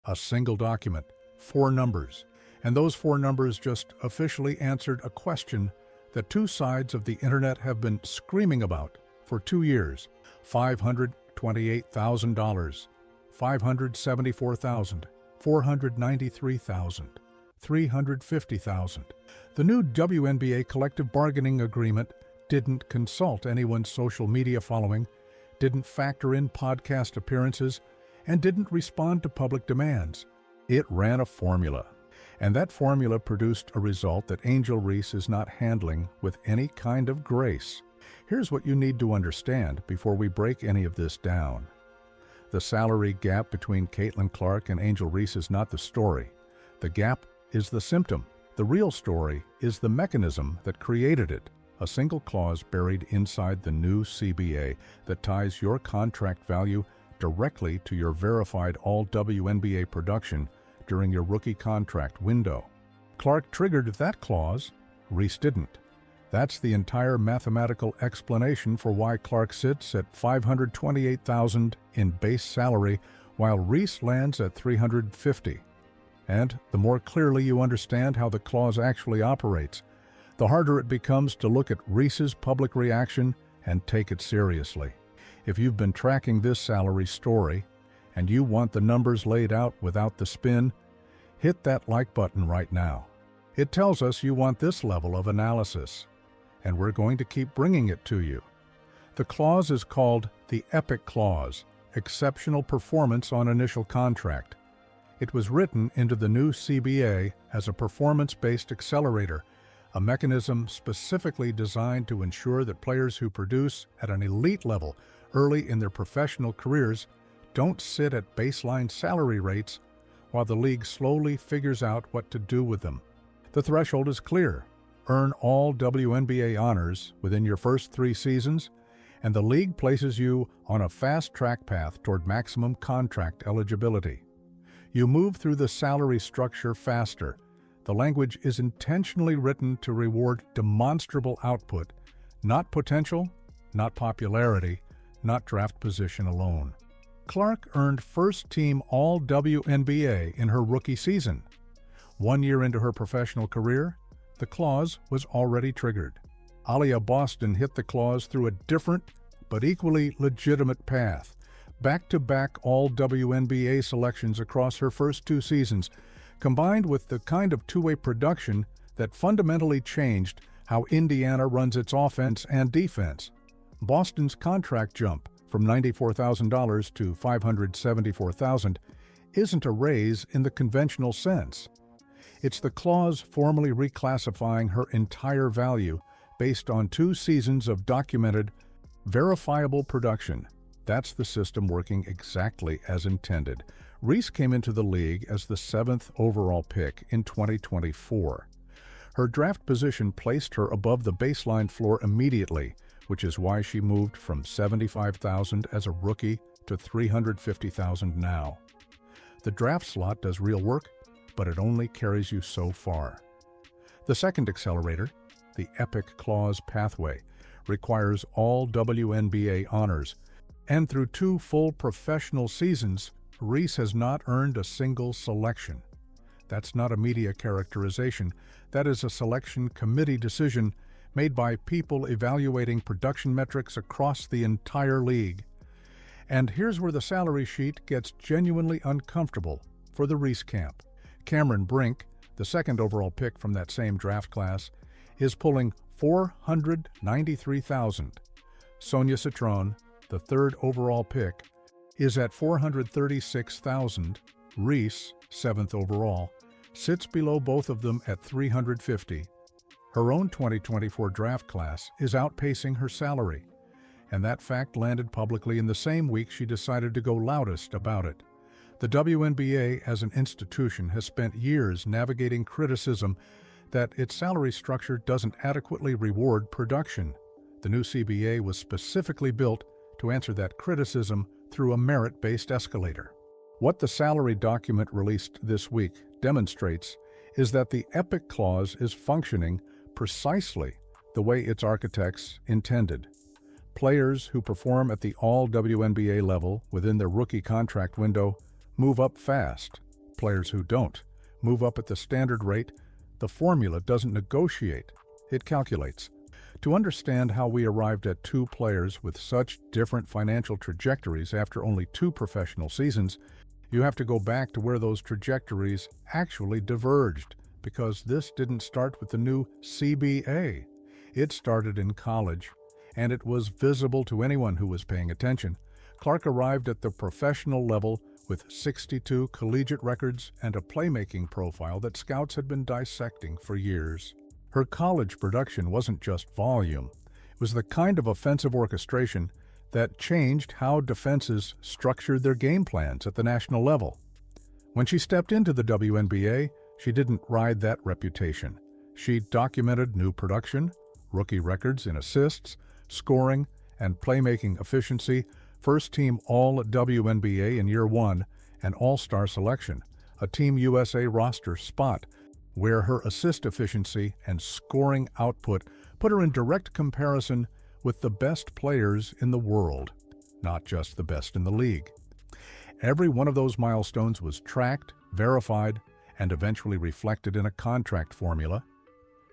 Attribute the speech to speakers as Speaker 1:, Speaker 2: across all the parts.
Speaker 1: A single document, 4 numbers, and those 4 numbers just officially answered a question that 2 sides of the internet have been screaming about for 2 years. $528,000, $574,000, $493,000, $350,000. The new WNBA collective bargaining agreement didn't consult anyone's social media following, didn't factor in podcast appearances, and didn't respond to public demands. It ran a formula, and that formula produced a result that Angel Reese is not handling with any kind of grace. Here's what you need to understand before we break any of this down. The salary gap between Caitlin Clark and Angel Reese is not the story. The gap is the symptom. The real story is the mechanism that created it. A single clause buried inside the new CBA that ties your contract value directly to your verified All-WNBA production during your rookie contract window. Clark triggered that clause, Reese didn't. That's the entire mathematical explanation for why Clark sits at $528,000 in base salary while Reese lands at $350,000. And the more clearly you understand how the clause actually operates, the harder it becomes to look at Reese's public reaction and take it seriously. If you've been tracking this salary story and you want the numbers laid out without the spin, hit that like button right now. It tells us you want this level of analysis, and we're going to keep bringing it to you. The clause is called the EPIC clause, exceptional performance on initial contract. It was written into the new CBA as a performance-based accelerator, a mechanism specifically designed to ensure that players who produce at an elite level early in their professional careers don't sit at baseline salary rates while the league slowly figures out what to do with them. The threshold is clear. Earn all WNBA honors within your first 3 seasons, and the league places you on a fast-track path toward maximum contract eligibility. You move through the salary structure faster. The language is intentionally written to reward demonstrable output, not potential, not popularity, not draft position alone. Clark earned first-team All-WNBA in her rookie season. 1 year into her professional career, the clause was already triggered. Aliyah Boston hit the clause through a different but equally legitimate path. Back-to-back All-WNBA selections across her first 2 seasons, combined with the kind of two-way production that fundamentally changed how Indiana runs its offense and defense. Boston's contract jump from $94,000 to $574,000 isn't a raise in the conventional sense. It's the clause formally reclassifying her entire value based on 2 seasons of documented, verifiable production. That's the system working exactly as intended. Reese came into the league as the 7th overall pick in 2024. Her draft position placed her above the baseline floor immediately, which is why she moved from $75,000 as a rookie to $350,000 now. The draft slot does real work, but it only carries you so far. The second accelerator, the EPIC clause pathway, requires all WNBA honors, and through 2 full professional seasons, Reese has not earned a single selection. That's not a media characterization. That is a selection committee decision made by people evaluating production metrics across the entire league. And here's where the salary sheet gets genuinely uncomfortable for the Reese camp. Cameron Brink, the 2nd overall pick from that same draft class, is pulling $493,000. Sonia Citron, the 3rd overall pick, is at $436,000. Reese, 7th overall, sits below both of them at $350,000. Her own 2024 draft class is outpacing her salary, and that fact landed publicly in the same week she decided to go loudest about it. The WNBA as an institution has spent years navigating criticism that its salary structure doesn't adequately reward production. The new CBA was specifically built to answer that criticism through a merit-based escalator. What the salary document released this week demonstrates is that the EPIC clause is functioning precisely the way its architects intended. Players who perform at the All-WNBA level within their rookie contract window move up fast. players who don't move up at the standard rate, the formula doesn't negotiate, it calculates. To understand how we arrived at two players with such different financial trajectories after only 2 professional seasons, you have to go back to where those trajectories actually diverged, because this didn't start with the new CBA. It started in college, and it was visible to anyone who was paying attention. Clark arrived at the professional level with 62 collegiate records and a playmaking profile that scouts had been dissecting for years. Her college production wasn't just volume. It was the kind of offensive orchestration that changed how defenses structured their game plans at the national level. When she stepped into the WNBA, she didn't ride that reputation. She documented new production, rookie records in assists, scoring, and playmaking efficiency, first-team All-WNBA in year 1, and All-Star selection, a Team USA roster spot, where her assist efficiency and scoring output put her in direct comparison with the best players in the world, not just the best in the league. Every one of those milestones was tracked, verified, and eventually reflected in a contract formula.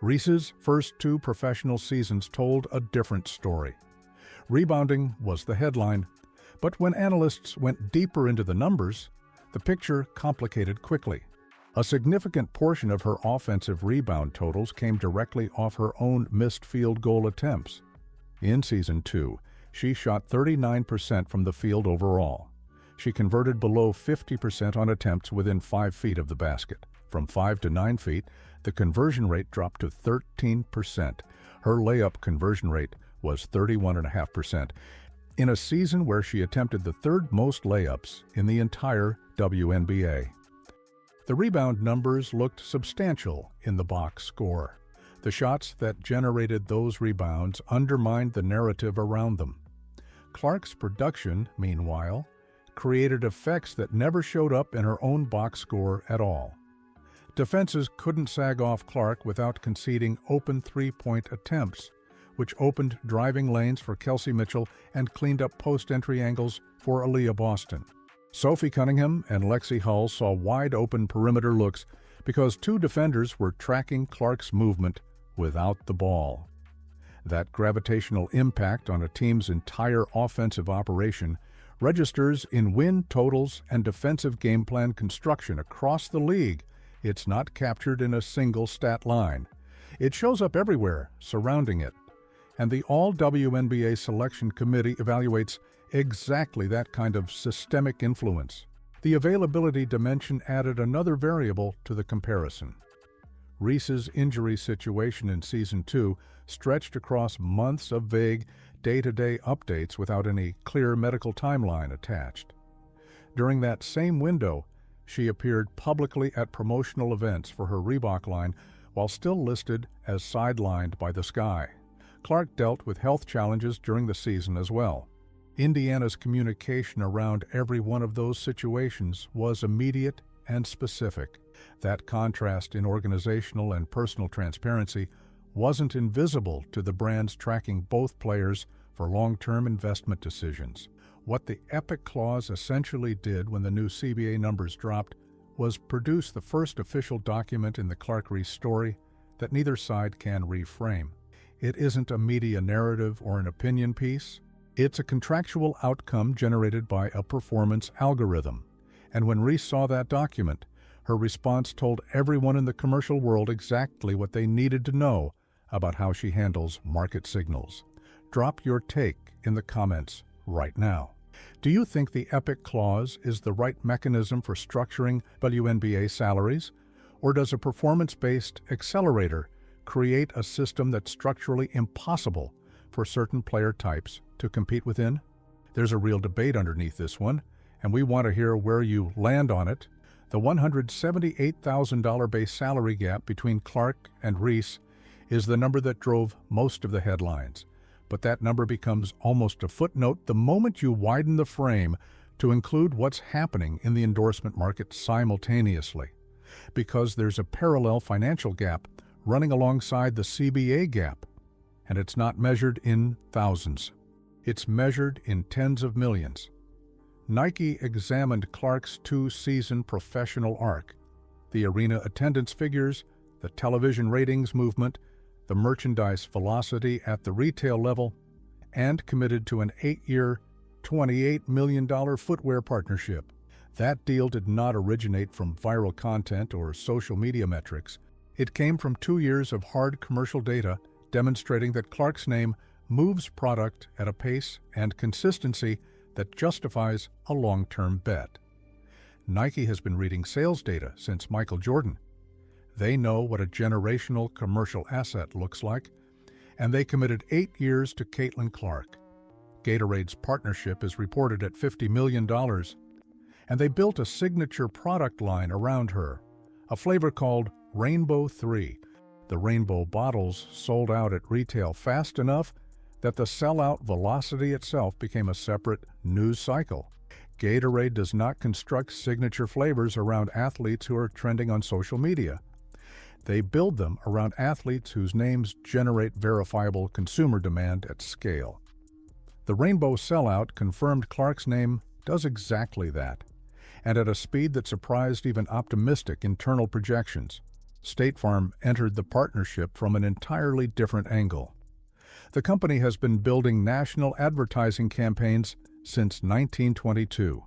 Speaker 1: Reese's first 2 professional seasons told a different story. Rebounding was the headline, but when analysts went deeper into the numbers, the picture complicated quickly. A significant portion of her offensive rebound totals came directly off her own missed field goal attempts. In Season 2, she shot 39% from the field overall. She converted below 50% on attempts within 5 feet of the basket. From 5 to 9 feet, the conversion rate dropped to 13%. Her layup conversion rate was 31.5%, in a season where she attempted the 3rd most layups in the entire WNBA. The rebound numbers looked substantial in the box score. The shots that generated those rebounds undermined the narrative around them. Clark's production, meanwhile, created effects that never showed up in her own box score at all. Defenses couldn't sag off Clark without conceding open 3-point attempts, which opened driving lanes for Kelsey Mitchell and cleaned up post-entry angles for Aliyah Boston. Sophie Cunningham and Lexi Hull saw wide-open perimeter looks because 2 defenders were tracking Clark's movement without the ball. That gravitational impact on a team's entire offensive operation registers in win totals and defensive game plan construction across the league. It's not captured in a single stat line. It shows up everywhere surrounding it. And the All-WNBA Selection Committee evaluates exactly that kind of systemic influence. The availability dimension added another variable to the comparison. Reese's injury situation in Season 2 stretched across months of vague, day-to-day updates without any clear medical timeline attached. During that same window, she appeared publicly at promotional events for her Reebok line while still listed as sidelined by the Sky. Clark dealt with health challenges during the season as well. Indiana's communication around every one of those situations was immediate and specific. That contrast in organizational and personal transparency wasn't invisible to the brands tracking both players for long-term investment decisions. What the Epic Clause essentially did when the new CBA numbers dropped was produce the first official document in the Clark-Reese story that neither side can reframe. It isn't a media narrative or an opinion piece. It's a contractual outcome generated by a performance algorithm. And when Reese saw that document, her response told everyone in the commercial world exactly what they needed to know about how she handles market signals. Drop your take in the comments right now. Do you think the Epic Clause is the right mechanism for structuring WNBA salaries? Or does a performance-based accelerator create a system that's structurally impossible for certain player types to compete within? There's a real debate underneath this one, and we want to hear where you land on it. The $178,000 base salary gap between Clark and Reese is the number that drove most of the headlines. But that number becomes almost a footnote the moment you widen the frame to include what's happening in the endorsement market simultaneously, because there's a parallel financial gap running alongside the CBA gap, and it's not measured in thousands. It's measured in tens of millions. Nike examined Clark's two-season professional arc, the arena attendance figures, the television ratings movement, the merchandise velocity at the retail level, and committed to an 8-year, $28 million footwear partnership. That deal did not originate from viral content or social media metrics. It came from 2 years of hard commercial data demonstrating that Clark's name moves product at a pace and consistency that justifies a long-term bet. Nike has been reading sales data since Michael Jordan. They know what a generational commercial asset looks like, and they committed 8 years to Caitlin Clark. Gatorade's partnership is reported at $50 million, and they built a signature product line around her, a flavor called Rainbow 3. The rainbow bottles sold out at retail fast enough that the sellout velocity itself became a separate news cycle. Gatorade does not construct signature flavors around athletes who are trending on social media. They build them around athletes whose names generate verifiable consumer demand at scale. The rainbow sellout confirmed Clark's name does exactly that, and at a speed that surprised even optimistic internal projections. State Farm entered the partnership from an entirely different angle. The company has been building national advertising campaigns since 1922.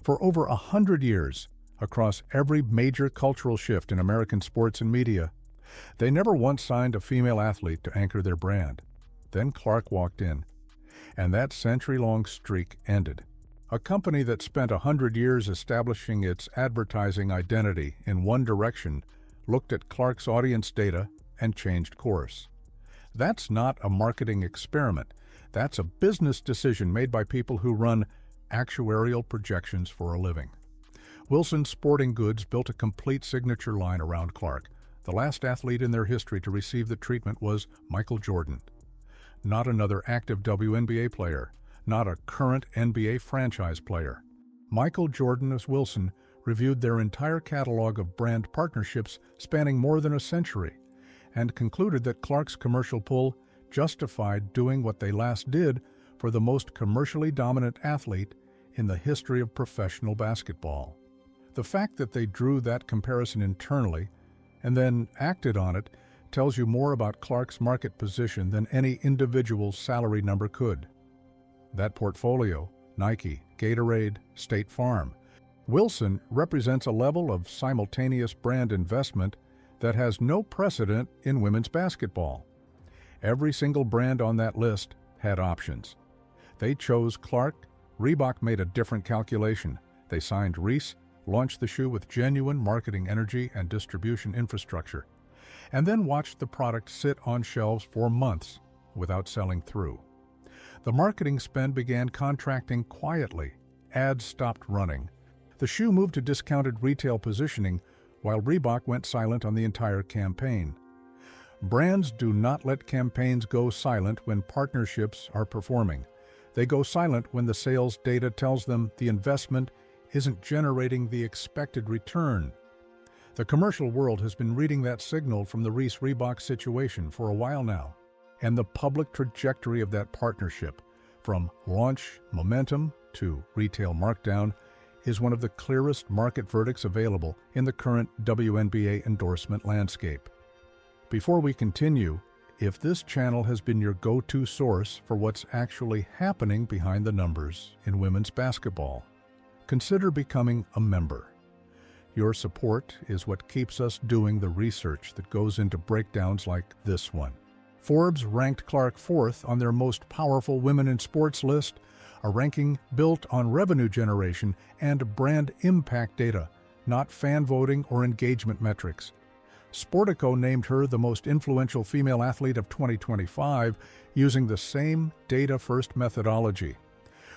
Speaker 1: For over 100 years, across every major cultural shift in American sports and media, they never once signed a female athlete to anchor their brand. Then Clark walked in, and that century-long streak ended. A company that spent 100 years establishing its advertising identity in one direction looked at Clark's audience data and changed course. That's not a marketing experiment. That's a business decision made by people who run actuarial projections for a living. Wilson Sporting Goods built a complete signature line around Clark. The last athlete in their history to receive the treatment was Michael Jordan. Not another active WNBA player, not a current NBA franchise player. Michael Jordan as Wilson reviewed their entire catalog of brand partnerships spanning more than a century and concluded that Clark's commercial pull justified doing what they last did for the most commercially dominant athlete in the history of professional basketball. The fact that they drew that comparison internally and then acted on it tells you more about Clark's market position than any individual salary number could. That portfolio, Nike, Gatorade, State Farm, Wilson represents a level of simultaneous brand investment that has no precedent in women's basketball. Every single brand on that list had options. They chose Clark. Reebok made a different calculation. They signed Reese, launched the shoe with genuine marketing energy and distribution infrastructure, and then watched the product sit on shelves for months without selling through. The marketing spend began contracting quietly. Ads stopped running. The shoe moved to discounted retail positioning, while Reebok went silent on the entire campaign. Brands do not let campaigns go silent when partnerships are performing. They go silent when the sales data tells them the investment isn't generating the expected return. The commercial world has been reading that signal from the Reese-Reebok situation for a while now, and the public trajectory of that partnership, from launch momentum to retail markdown, is one of the clearest market verdicts available in the current WNBA endorsement landscape. Before we continue, if this channel has been your go-to source for what's actually happening behind the numbers in women's basketball, consider becoming a member. Your support is what keeps us doing the research that goes into breakdowns like this one. Forbes ranked Clark fourth on their most powerful women in sports list, a ranking built on revenue generation and brand impact data, not fan voting or engagement metrics. Sportico named her the most influential female athlete of 2025 using the same data-first methodology.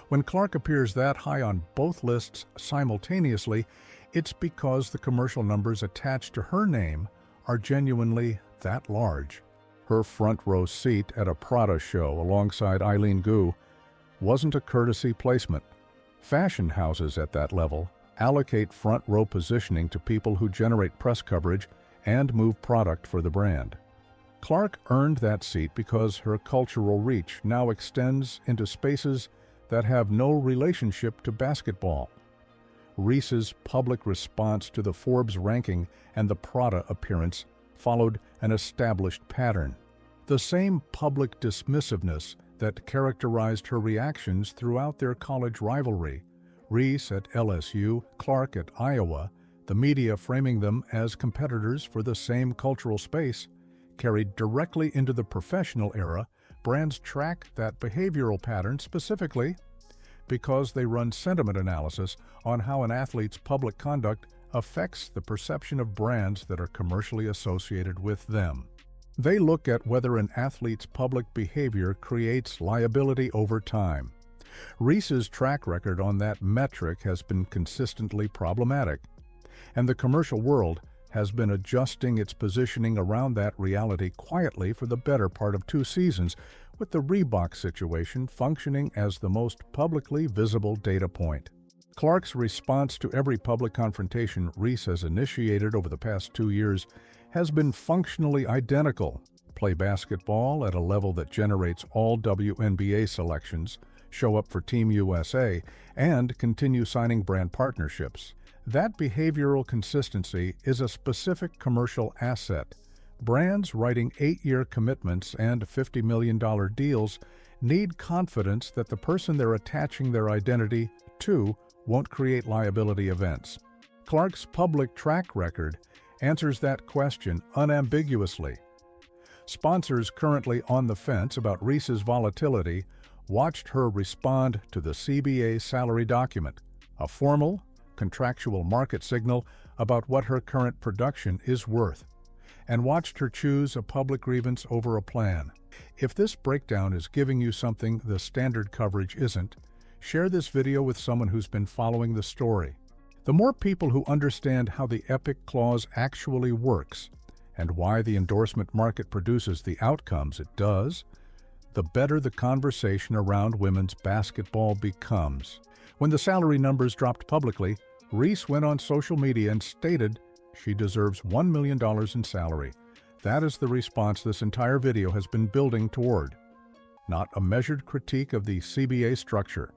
Speaker 1: When Clark appears that high on both lists simultaneously, it's because the commercial numbers attached to her name are genuinely that large. Her front row seat at a Prada show alongside Eileen Gu wasn't a courtesy placement. Fashion houses at that level allocate front row positioning to people who generate press coverage and move product for the brand. Clark earned that seat because her cultural reach now extends into spaces that have no relationship to basketball. Reese's public response to the Forbes ranking and the Prada appearance followed an established pattern. The same public dismissiveness that characterized her reactions throughout their college rivalry, Reese at LSU, Clark at Iowa, the media framing them as competitors for the same cultural space, carried directly into the professional era. Brands track that behavioral pattern specifically because they run sentiment analysis on how an athlete's public conduct affects the perception of brands that are commercially associated with them. They look at whether an athlete's public behavior creates liability over time. Reese's track record on that metric has been consistently problematic, and the commercial world has been adjusting its positioning around that reality quietly for the better part of 2 seasons, with the Reebok situation functioning as the most publicly visible data point. Clark's response to every public confrontation Reese has initiated over the past 2 years has been functionally identical: play basketball at a level that generates All-WNBA selections, show up for Team USA, and continue signing brand partnerships. That behavioral consistency is a specific commercial asset. Brands writing 8-year commitments and $50 million deals need confidence that the person they're attaching their identity to won't create liability events. Clark's public track record answers that question unambiguously. Sponsors currently on the fence about Reese's volatility watched her respond to the CBA salary document, a formal, contractual market signal about what her current production is worth, and watched her choose a public grievance over a plan. If this breakdown is giving you something the standard coverage isn't, share this video with someone who's been following the story. The more people who understand how the EPIC clause actually works and why the endorsement market produces the outcomes it does, the better the conversation around women's basketball becomes. When the salary numbers dropped publicly, Reese went on social media and stated she deserves $1 million in salary. That is the response this entire video has been building toward. Not a measured critique of the CBA structure,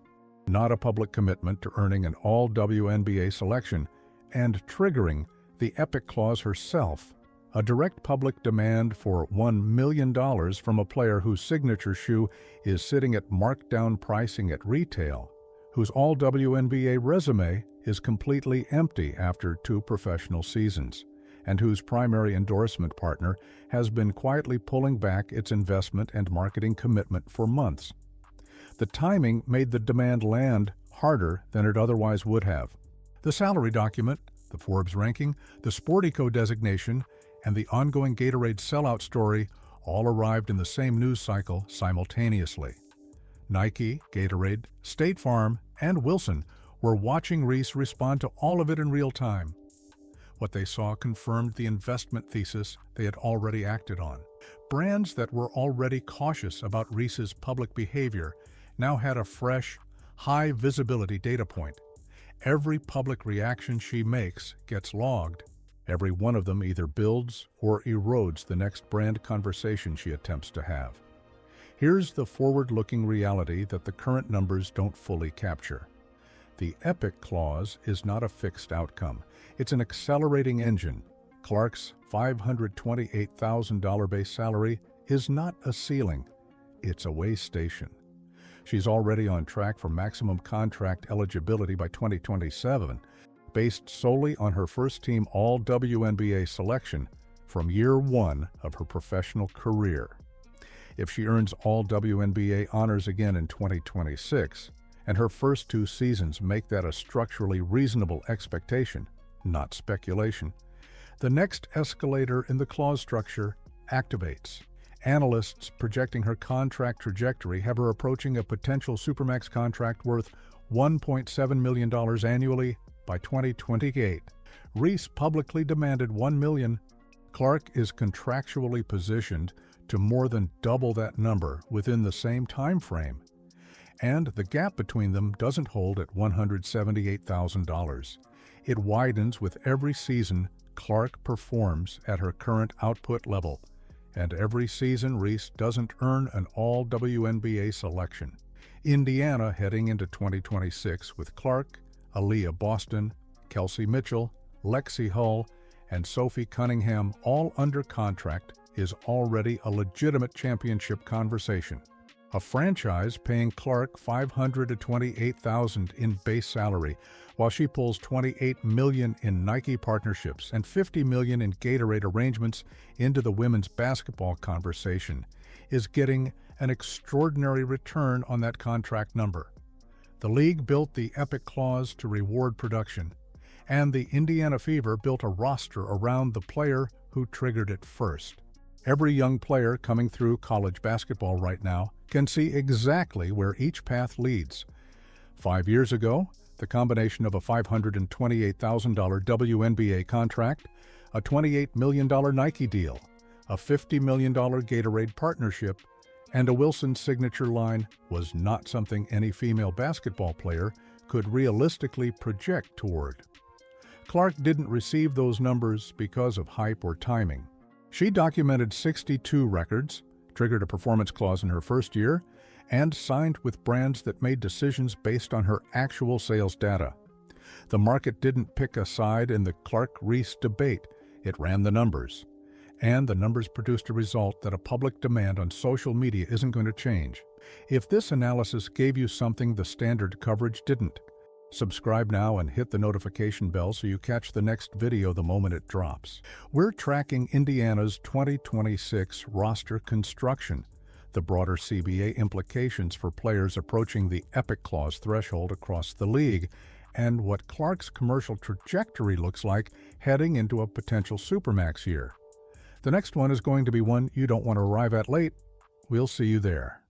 Speaker 1: not a public commitment to earning an All-WNBA selection, and triggering the EPIC clause herself, a direct public demand for $1 million from a player whose signature shoe is sitting at markdown pricing at retail, whose All-WNBA resume is completely empty after 2 professional seasons, and whose primary endorsement partner has been quietly pulling back its investment and marketing commitment for months. The timing made the demand land harder than it otherwise would have. The salary document, the Forbes ranking, the Sportico designation, and the ongoing Gatorade sellout story all arrived in the same news cycle simultaneously. Nike, Gatorade, State Farm, and Wilson were watching Reese respond to all of it in real time. What they saw confirmed the investment thesis they had already acted on. Brands that were already cautious about Reese's public behavior now had a fresh, high-visibility data point. Every public reaction she makes gets logged. Every one of them either builds or erodes the next brand conversation she attempts to have. Here's the forward-looking reality that the current numbers don't fully capture. The EPIC clause is not a fixed outcome. It's an accelerating engine. Clark's $528,000 base salary is not a ceiling. It's a way station. She's already on track for maximum contract eligibility by 2027, based solely on her first-team All-WNBA selection from year 1 of her professional career. If she earns All-WNBA honors again in 2026, and her first 2 seasons make that a structurally reasonable expectation, not speculation, the next escalator in the clause structure activates. Analysts projecting her contract trajectory have her approaching a potential Supermax contract worth $1.7 million annually by 2028. Reese publicly demanded $1 million. Clark is contractually positioned to more than double that number within the same time frame, and the gap between them doesn't hold at $178,000. It widens with every season Clark performs at her current output level, and every season Reese doesn't earn an All-WNBA selection. Indiana heading into 2026 with Clark, Aliyah Boston, Kelsey Mitchell, Lexi Hull, and Sophie Cunningham all under contract is already a legitimate championship conversation. A franchise paying Clark $500,000 to $28,000 in base salary, while she pulls $28 million in Nike partnerships and $50 million in Gatorade arrangements into the women's basketball conversation, is getting an extraordinary return on that contract number. The league built the Epic Clause to reward production, and the Indiana Fever built a roster around the player who triggered it first. Every young player coming through college basketball right now can see exactly where each path leads. 5 years ago, the combination of a $528,000 WNBA contract, a $28 million Nike deal, a $50 million Gatorade partnership, and a Wilson signature line was not something any female basketball player could realistically project toward. Clark didn't receive those numbers because of hype or timing. She documented 62 records, triggered a performance clause in her first year, and signed with brands that made decisions based on her actual sales data. The market didn't pick a side in the Clark-Reese debate. It ran the numbers. And the numbers produced a result that a public demand on social media isn't going to change. If this analysis gave you something the standard coverage didn't, subscribe now and hit the notification bell so you catch the next video the moment it drops. We're tracking Indiana's 2026 roster construction, the broader CBA implications for players approaching the Epic Clause threshold across the league, and what Clark's commercial trajectory looks like heading into a potential Supermax year. The next one is going to be one you don't want to arrive at late. We'll see you there.